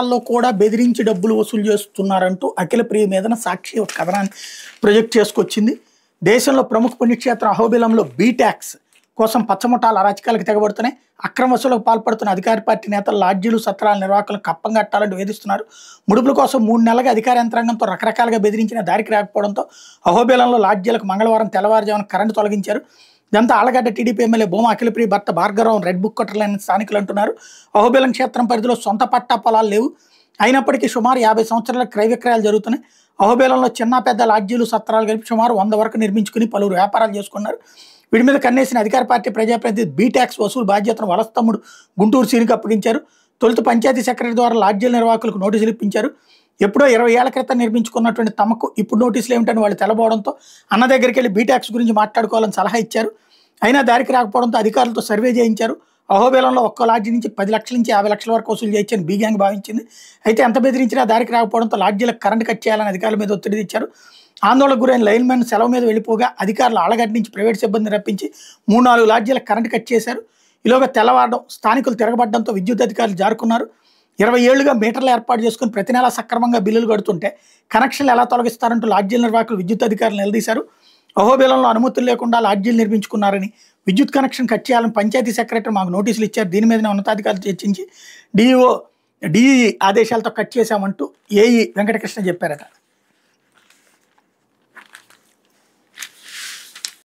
లో కూడా బెదిరించి డబ్బులు వసూలు చేస్తున్నారంటూ అఖిలప్రియ మీదన సాక్షి ఒక కథనాన్ని ప్రొజెక్ట్ చేసుకొచ్చింది. దేశంలో ప్రముఖ పుణ్యక్షేత్రం అహోబిలంలో బీటాక్స్ కోసం పచ్చముఠాల అరాచకాలకు తెగబడుతున్నాయి. అక్రమ వసూలకు పాల్పడుతున్న అధికార పార్టీ నేతలు లాడ్జీలు సత్రాల నిర్వాహకులను కప్పం కట్టాలంటూ వేధిస్తున్నారు. ముడుపుల కోసం 3 నెలలుగా అధికార యంత్రాంగంతో రకరకాలుగా బెదిరించిన దారికి రాకపోవడంతో అహోబిలంలో లాడ్జీలకు మంగళవారం తెల్లవారుజామున కరెంటు తొలగించారు. ఇదంతా ఆళ్లగడ్డ టీడీపీ ఎమ్మెల్యే భూమా అఖిలప్రియ భర్త భార్గవరావు రెడ్ బుక్ కొట్టలేని స్థానికులు అంటున్నారు. అహోబిలం క్షేత్రం పరిధిలో సొంత పట్టా పొలాలు లేవు. అయినప్పటికీ సుమారు 50 సంవత్సరాల క్రయ విక్రయాలు జరుగుతున్నాయి. అహోబిలంలో చిన్న పెద్ద లాడ్జీలు సత్రాలు కలిపి సుమారు 100 వరకు నిర్మించుకుని పలువురు వ్యాపారాలు చేసుకున్నారు. వీడి మీద కన్నేసిన అధికార పార్టీ ప్రజాప్రతినిధి బీటాక్స్ వసూలు బాధ్యతను వలస్తమ్ముడు గుంటూరు సీనికి అప్పగించారు. తొలుత పంచాయతీ సెక్రటరీ ద్వారా లాడ్జీల నిర్వాహకులకు నోటీసులు ఇప్పించారు. ఎప్పుడో 20 ఏళ్ల క్రితం నిర్మించుకున్నటువంటి తమకు ఇప్పుడు నోటీసులు ఏమిటని వాళ్ళు తెలబోవడంతో అన్న దగ్గరికి వెళ్ళి బీటాక్స్ గురించి మాట్లాడుకోవాలని సలహా ఇచ్చారు. అయినా దారికి రాకపోవడంతో అధికారులతో సర్వే చేయించారు. అహోబిలంలో ఒక్క లాడ్జీ నుంచి 10 లక్షల నుంచి 50 లక్షల వరకు వసూలు చేయొచ్చని బీ గ్యాంగ్ భావించింది. అయితే ఎంత బెదిరించినా దారికి రాకపోవడంతో లాడ్జీలకు కరెంటు కట్ చేయాలని అధికారుల మీద ఒత్తిడి తెచ్చారు. ఆందోళనకు గురైన లైన్మెన్ సెలవు మీద వెళ్ళిపోగా అధికారులు ఆళ్లగడ్డ నుంచి ప్రైవేట్ సిబ్బందిని రప్పించి 3-4 లాడ్జీలకు కరెంటు కట్ చేశారు. ఈలోగా తెల్లవారడం స్థానికులు తిరగబడడంతో విద్యుత్ అధికారులు జారుకున్నారు. 20 ఏళ్లుగా మీటర్లు ఏర్పాటు చేసుకుని ప్రతి నెలా సక్రమంగా బిల్లులు కడుతుంటే కనెక్షన్లు ఎలా తొలగిస్తారంటూ లాడ్జీల నిర్వాహకులు విద్యుత్ అధికారులు నిలదీశారు. అహోబిలంలో అనుమతులు లేకుండా లాడ్జీలు నిర్మించుకున్నారని, విద్యుత్ కనెక్షన్ కట్ చేయాలని పంచాయతీ సెక్రటరీ మాకు నోటీసులు ఇచ్చారు. దీని మీదనే ఉన్నతాధికారులు చర్చించి డిఈ ఆదేశాలతో కట్ చేశామంటూ ఏఈ వెంకటకృష్ణ చెప్పారట.